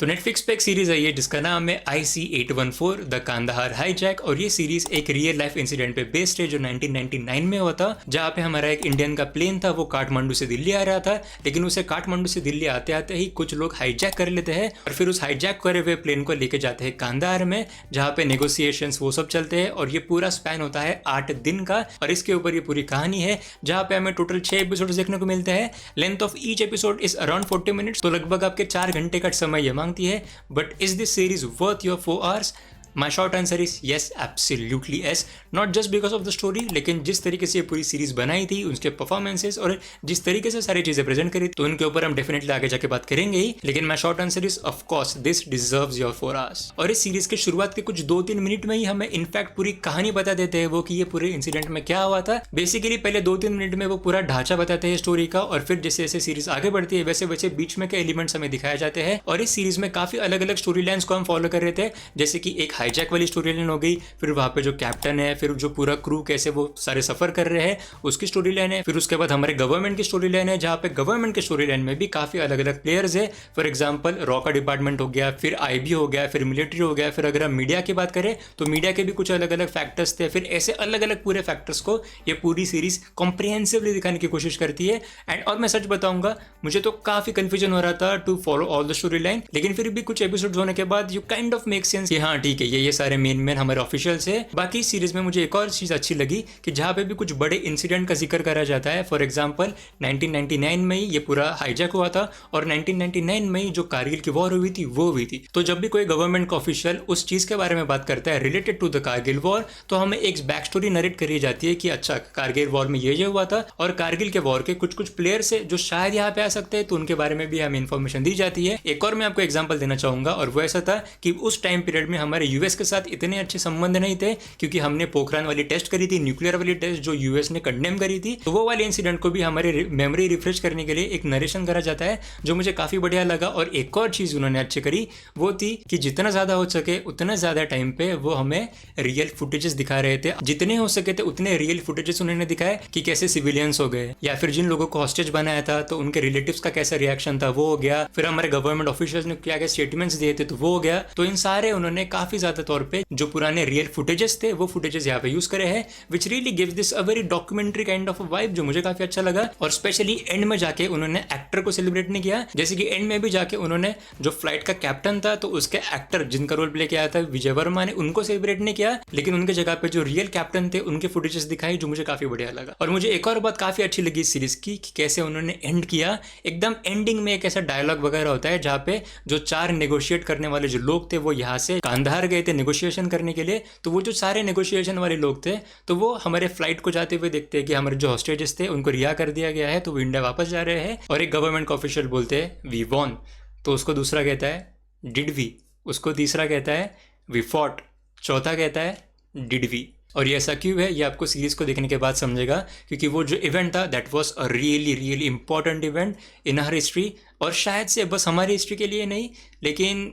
तो नेटफ्लिक्स पे एक सीरीज आई है जिसका नाम है IC-814 द कांदाहार हाईजैक। और ये सीरीज एक रियल लाइफ इंसिडेंट पे बेस्ड है जो 1999 में हुआ था, जहाँ पे हमारा एक इंडियन का प्लेन था, वो काठमांडू से दिल्ली आ रहा था। लेकिन उसे काठमांडू से दिल्ली आते आते ही कुछ लोग हाईजैक कर लेते हैं और फिर उस हाईजैक करे हुए प्लेन को लेके जाते हैं कांदाहार में, जहाँ पे नेगोशिएशंस वो सब चलते हैं। और ये पूरा स्पैन होता है 8 दिन का और इसके ऊपर ये पूरी कहानी है, जहाँ पे हमें टोटल 6 एपिसोड देखने को मिलते हैं। Length of each episode is around 40 minutes, तो लगभग आपके 4 घंटे का समय मांगती है। But is this series worth your 4 hours? My short answer is yes, absolutely yes. Not just because of the story, लेकिन जिस तरीके से ये पूरी सीरीज बनाई थी, उसके परफॉर्मेंसेस और जिस तरीके से सारी चीजें प्रेजेंट करी, तो उनके ऊपर हम डेफिनेटली आगे जाके बात करेंगे ही। लेकिन my short answer is of course this deserves your 4 hours। और इस सीरीज के शुरुआत के कुछ 2-3 मिनट में ही हमें इनफैक्ट पूरी कहानी बता देते हैं वो कि ये पूरे इंसिडेंट में क्या हुआ था। बेसिकली पहले 2-3 मिनट में वो पूरा ढांचा बताते हैं स्टोरी का, और फिर जैसे जैसे सीरीज आगे बढ़ती है वैसे वैसे बीच में के एलिमेंट्स हमें दिखाए जाते हैं। और इस सीरीज में काफी अलग अलग स्टोरी लाइन्स को हम फॉलो कर रहे थे, जैसे कि एक हाईजैक वाली स्टोरी लाइन हो गई, फिर वहां पे जो कैप्टन है, फिर जो पूरा क्रू कैसे वो सारे सफर कर रहे हैं उसकी स्टोरी लाइन है। फिर उसके बाद हमारे गवर्नमेंट की स्टोरी लाइन है, जहाँ पे गवर्नमेंट की स्टोरी लाइन में भी काफी अलग अलग प्लेयर्स है। फॉर एग्जांपल रॉ का डिपार्टमेंट हो गया, फिर IB हो गया, फिर मिलिट्री हो गया। फिर अगर हम मीडिया की बात करें तो मीडिया के भी कुछ अलग अलग फैक्टर्स थे। फिर ऐसे अलग अलग पूरे फैक्टर्स को ये पूरी सीरीज कॉम्प्रिहेंसिवली दिखाने की कोशिश करती है। एंड और मैं सच बताऊंगा, मुझे तो काफी कंफ्यूजन हो रहा था to follow all the story line, लेकिन फिर भी कुछ एपिसोड होने के बाद you kind of make sense कि हाँ ठीक है, ये सारे मेन हमारे ऑफिशियल से। बाकी सीरीज में मुझे एक और चीज अच्छी लगी कि जहां पे भी कुछ बड़े इंसिडेंट का जिक्र करा जाता है। फॉर एग्जांपल 1999 में ही ये पूरा हाईजैक हुआ था, और 1999 में ही जो कारगिल की वॉर हुई थी वो हुई थी। तो जब भी कोई गवर्नमेंट का ऑफिशियल उस चीज के बारे में बात करता है related to the Kargil war, तो हमें एक बैक स्टोरी नरेट करी जाती है कि अच्छा कारगिल वॉर में ये हुआ था, और कारगिल के वॉर के कुछ कुछ प्लेयर्स है जो शायद यहाँ पे आ सकते हैं, तो उनके बारे में भी हमें इन्फॉर्मेशन दी जाती है। एक और मैं आपको एग्जाम्पल देना चाहूंगा, और वो ऐसा था कि उस टाइम पीरियड में हमारे यूएस के साथ इतने अच्छे संबंध नहीं थे, क्योंकि हमने पोखरान वाली टेस्ट करी थी, न्यूक्लियर वाली टेस्ट जो यूएस ने कंडेम करी थी। तो वो वाले इंसिडेंट को भी हमारे मेमोरी रिफ्रेश करने के लिए एक नरेशन करा जाता है, जो मुझे काफी बढ़िया लगा। और एक और चीज उन्होंने अच्छी करी वो थी कि जितना ज्यादा हो सके उतना ज्यादा टाइम पे वो हमें रियल फुटेजेस दिखा रहे थे। जितने हो सके थे उतने रियल फुटेजेस उन्होंने दिखाए कि कैसे सिविलियंस हो गए, या फिर जिन लोगों को हॉस्टेज बनाया था तो उनके रिलेटिव्स का कैसा रिएक्शन था वो हो गया। फिर हमारे गवर्नमेंट ऑफिशियल्स ने क्या क्या स्टेटमेंट्स दिए थे तो वो हो गया। तो इन सारे उन्होंने काफी ज्यादा तौर पे जो पुराने रियल फुटेजेस थे वो फुटेजेस यहाँ पे यूज करे हैं, which really gives this a very documentary kind of vibe, जो मुझे काफी अच्छा लगा। और स्पेशली एंड में जाके उन्होंने एक्टर को सेलिब्रेट नहीं किया, जैसे कि एंड में भी जाके उन्होंने जो फ्लाइट का कैप्टन था तो उसके एक्टर जिनका रोल प्ले किया था विजय वर्मा ने, उनको सेलिब्रेट नहीं किया, लेकिन उनके जगह पे जो रियल कैप्टन थे उनके फुटेजेस दिखाई, जो मुझे काफी बढ़िया लगा। और मुझे एक और बात काफी अच्छी लगी इस सीरीज की कि कैसे उन्होंने एंड किया। एकदम एंडिंग में एक ऐसा डायलॉग वगैरह होता है जहाँ पे जो 4 नेगोशिएट करने वाले जो लोग थे वो यहाँ से कांधार गए थे नेगोशिएशन करने के लिए। तो वो जो सारे नेगोशिएशन वाले लोग थे तो वो हमारे फ्लाइट को जाते हुए देखते हैं कि हमारे जो हॉस्टेजेस थे उनको रिहा कर दिया गया है, तो वो इंडिया वापस जा रहे हैं। और एक गवर्नमेंट का ऑफिशियल बोलते हैं वी वॉन, तो उसको दूसरा कहता है डिड वी, उसको तीसरा कहता है वी फॉट, चौथा कहता है डिड वी। और ये ऐसा क्यों है ये आपको सीरीज को देखने के बाद समझेगा, क्योंकि वो जो इवेंट था that was a really really important event in our history. और शायद से बस हमारी हिस्ट्री के लिए नहीं, लेकिन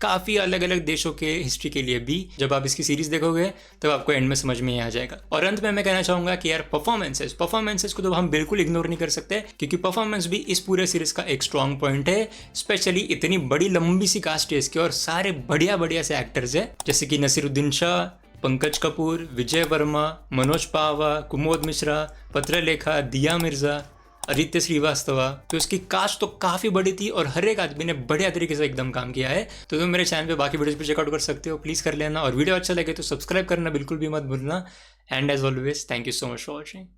काफ़ी अलग अलग देशों के हिस्ट्री के लिए भी। जब आप इसकी सीरीज देखोगे तब आपको एंड में समझ में आ जाएगा। और अंत में मैं कहना चाहूँगा कि यार परफॉर्मेंसेस को तो हम बिल्कुल इग्नोर नहीं कर सकते, क्योंकि परफॉर्मेंस भी इस पूरे सीरीज का एक स्ट्रॉन्ग पॉइंट है। स्पेशली इतनी बड़ी लंबी सी कास्ट है इसकी, और सारे बढ़िया बढ़िया से एक्टर्स है, जैसे कि नसीरुद्दीन शाह, पंकज कपूर, विजय वर्मा, मनोज पावा, कुमोद मिश्रा, पत्रलेखा, दिया मिर्जा, आदित्य श्रीवास्तवा। तो इसकी कास्ट तो काफ़ी बड़ी थी और हर एक आदमी ने बढ़िया तरीके से एकदम काम किया है। तो तुम मेरे चैनल पे बाकी वीडियोस भी चेकआउट कर सकते हो, प्लीज़ कर लेना। और वीडियो अच्छा लगे तो सब्सक्राइब करना बिल्कुल भी मत भूलना। And as always thank you so much for watching.